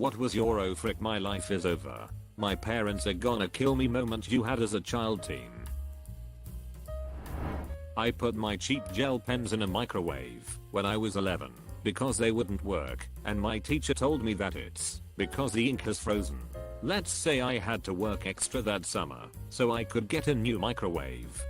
What was your "oh frick my life is over, my parents are gonna kill me" moment you had as a child teen? I put my cheap gel pens in a microwave when I was 11 because they wouldn't work, and my teacher told me that it's because the ink has frozen. Let's say I had to work extra that summer so I could get a new microwave.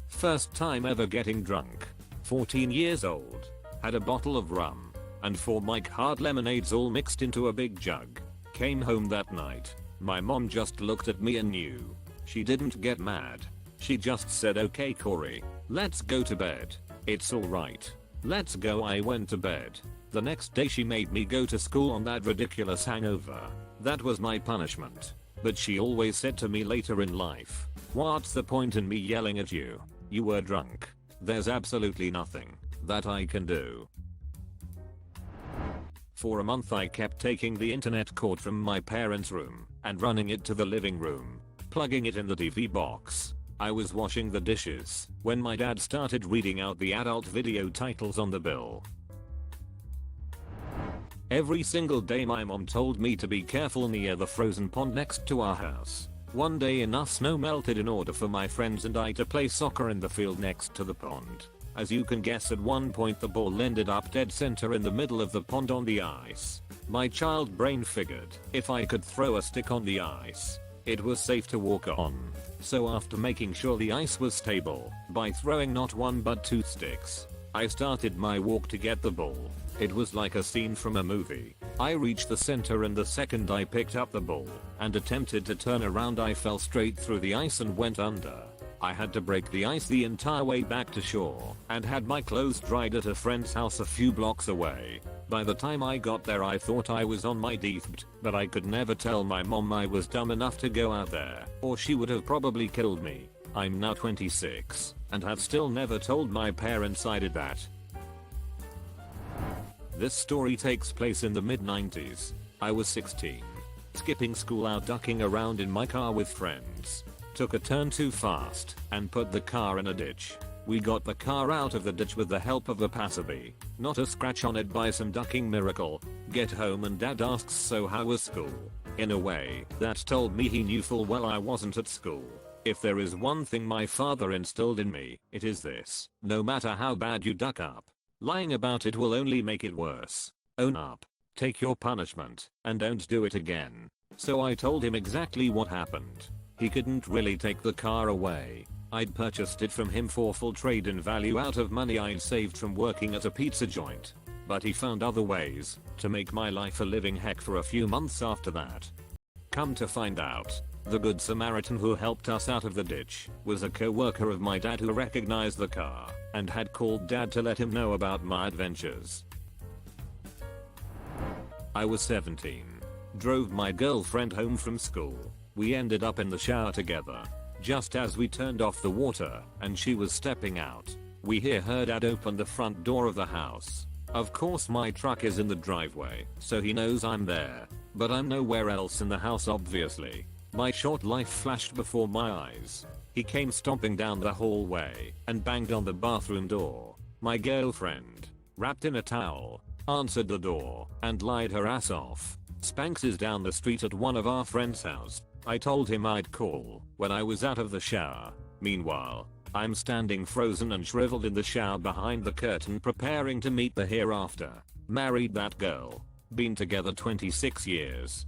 First time ever getting drunk. 14 years old. Had a bottle of rum and 4 Mike Hard lemonades all mixed into a big jug. Came home that night. My mom just looked at me and knew. She didn't get mad. She just said, "Okay Corey, let's go to bed. It's alright. Let's go." I went to bed. The next day she made me go to school on that ridiculous hangover. That was my punishment. But she always said to me later in life, "What's the point in me yelling at you? You were drunk. There's absolutely nothing that I can do." For a month I kept taking the internet cord from my parents' room and running it to the living room, plugging it in the TV box. I was washing the dishes when my dad started reading out the adult video titles on the bill. Every single day my mom told me to be careful near the frozen pond next to our house. One day enough snow melted in order for my friends and I to play soccer in the field next to the pond. As you can guess, at one point the ball ended up dead center in the middle of the pond on the ice. My child brain figured if I could throw a stick on the ice, it was safe to walk on. So after making sure the ice was stable by throwing not 1 but 2 sticks, I started my walk to get the ball. It was like a scene from a movie. I reached the center, and the second I picked up the ball and attempted to turn around, I fell straight through the ice and went under. I had to break the ice the entire way back to shore and had my clothes dried at a friend's house a few blocks away. By the time I got there I thought I was on my deathbed, but I could never tell my mom I was dumb enough to go out there, or she would have probably killed me. I'm now 26 and have still never told my parents I did that. This story takes place in the mid-90s. I was 16. Skipping school out ducking around in my car with friends. Took a turn too fast and put the car in a ditch. We got the car out of the ditch with the help of a passerby. Not a scratch on it by some ducking miracle. Get home and dad asks, "So how was school?" In a way that told me he knew full well I wasn't at school. If there is one thing my father instilled in me, it is this: no matter how bad you duck up, lying about it will only make it worse. Own up, take your punishment, and don't do it again. So I told him exactly what happened. He couldn't really take the car away. I'd purchased it from him for full trade-in value out of money I'd saved from working at a pizza joint. But he found other ways to make my life a living heck for a few months after that. Come to find out, the good Samaritan who helped us out of the ditch was a co-worker of my dad who recognized the car and had called dad to let him know about my adventures. I was 17. Drove my girlfriend home from school. We ended up in the shower together. Just as we turned off the water and she was stepping out, we hear her dad open the front door of the house. Of course my truck is in the driveway, so he knows I'm there, but I'm nowhere else in the house obviously. My short life flashed before my eyes. He came stomping down the hallway and banged on the bathroom door. My girlfriend, wrapped in a towel, answered the door and lied her ass off. Spanx is down the street at one of our friends' house. I told him I'd call when I was out of the shower. Meanwhile, I'm standing frozen and shriveled in the shower behind the curtain preparing to meet the hereafter. Married that girl. Been together 26 years.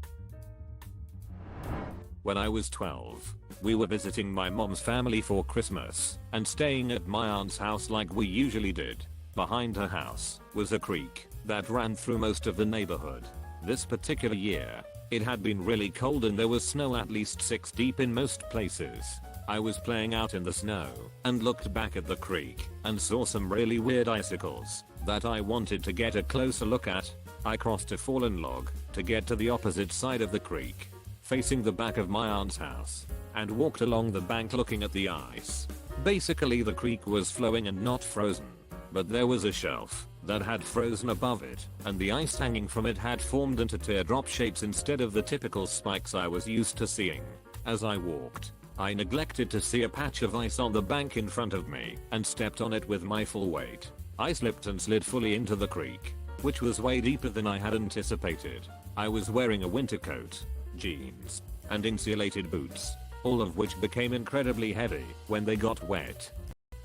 When I was 12, we were visiting my mom's family for Christmas and staying at my aunt's house like we usually did. Behind her house was a creek that ran through most of the neighborhood. This particular year, it had been really cold and there was snow at least 6 deep in most places. I was playing out in the snow and looked back at the creek and saw some really weird icicles that I wanted to get a closer look at. I crossed a fallen log to get to the opposite side of the creek, facing the back of my aunt's house, and walked along the bank looking at the ice. Basically the creek was flowing and not frozen, but there was a shelf that had frozen above it, and the ice hanging from it had formed into teardrop shapes instead of the typical spikes I was used to seeing. As I walked, I neglected to see a patch of ice on the bank in front of me and stepped on it with my full weight. I slipped and slid fully into the creek. which was way deeper than I had anticipated. I was wearing a winter coat, jeans, and insulated boots, all of which became incredibly heavy when they got wet.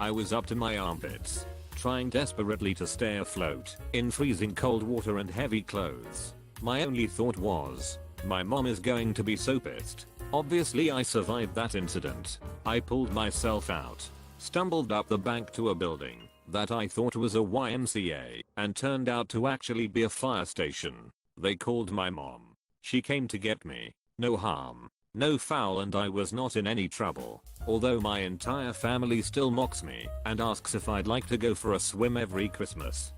I was up to my armpits, trying desperately to stay afloat in freezing cold water and heavy clothes. My only thought was, my mom is going to be so pissed. Obviously I survived that incident. I pulled myself out, stumbled up the bank to a building that I thought was a YMCA and turned out to actually be a fire station. They called my mom. She came to get me. No harm, no foul, and I was not in any trouble. Although my entire family still mocks me and asks if I'd like to go for a swim every Christmas.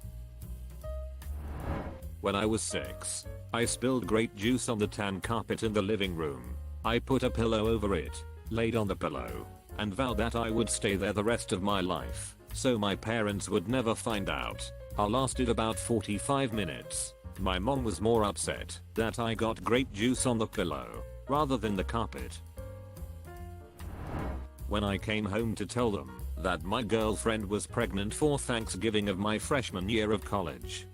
When I was 6, I spilled grape juice on the tan carpet in the living room. I put a pillow over it, laid on the pillow, and vowed that I would stay there the rest of my life, so my parents would never find out. I lasted about 45 minutes. My mom was more upset that I got grape juice on the pillow rather than the carpet. When I came home to tell them that my girlfriend was pregnant for Thanksgiving of my freshman year of college.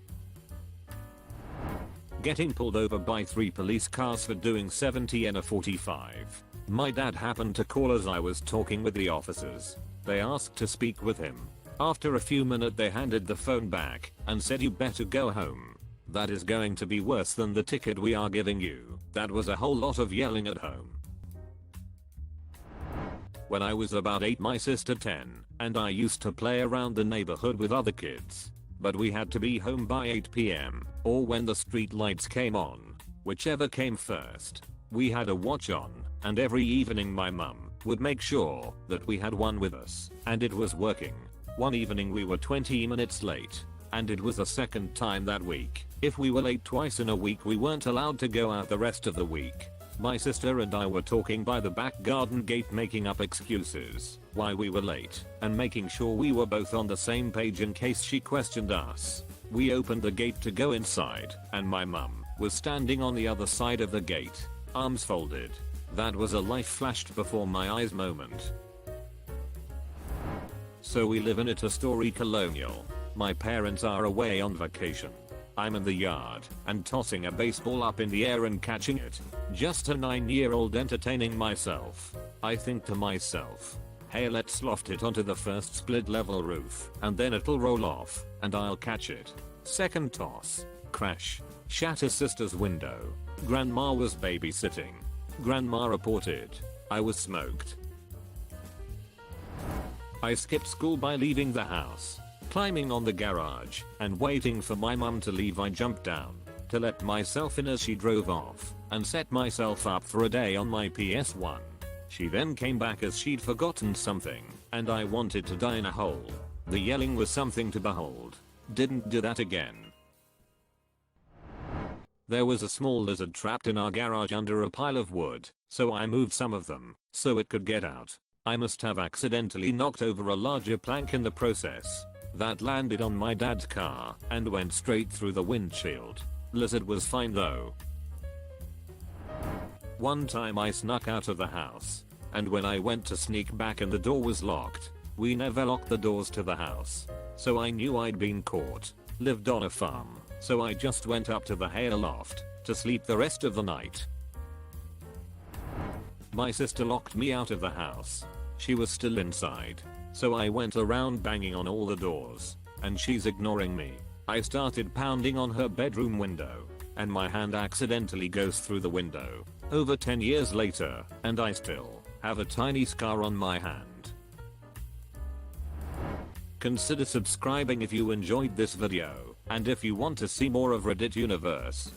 Getting pulled over by 3 police cars for doing 70 in a 45. My dad happened to call as I was talking with the officers. They asked to speak with him. After a few minutes they handed the phone back and said, "You better go home. That is going to be worse than the ticket we are giving you." That was a whole lot of yelling at home. When I was about 8, my sister 10, and I used to play around the neighborhood with other kids. But we had to be home by 8 PM, or when the street lights came on, whichever came first. We had a watch on, and every evening my mum would make sure that we had one with us, and it was working. One evening we were 20 minutes late, and it was the second time that week. If we were late twice in a week, we weren't allowed to go out the rest of the week. My sister and I were talking by the back garden gate, making up excuses why we were late and making sure we were both on the same page in case she questioned us. We opened the gate to go inside, and my mum was standing on the other side of the gate, arms folded. That was a life flashed before my eyes moment. So we live in a two-story colonial. My parents are away on vacation. I'm in the yard and tossing a baseball up in the air and catching it. Just a 9-year-old entertaining myself. I think to myself, hey, let's loft it onto the first split level roof and then it'll roll off and I'll catch it. Second toss, crash, shatter sister's window. Grandma was babysitting. Grandma reported I was smoked. I skipped school by leaving the house. Climbing on the garage and waiting for my mum to leave, I jumped down to let myself in as she drove off and set myself up for a day on my PS1. She then came back as she'd forgotten something and I wanted to die in a hole. The yelling was something to behold. Didn't do that again. There was a small lizard trapped in our garage under a pile of wood, so I moved some of them so it could get out. I must have accidentally knocked over a larger plank in the process. That landed on my dad's car and went straight through the windshield. Lizard was fine though. One time I snuck out of the house, and when I went to sneak back and the door was locked. We never locked the doors to the house, so I knew I'd been caught. Lived on a farm, so I just went up to the hay loft to sleep the rest of the night. My sister locked me out of the house. She was still inside. So I went around banging on all the doors, and she's ignoring me. I started pounding on her bedroom window, and my hand accidentally goes through the window. Over 10 years later, and I still have a tiny scar on my hand. Consider subscribing if you enjoyed this video, and if you want to see more of Reddit Universe.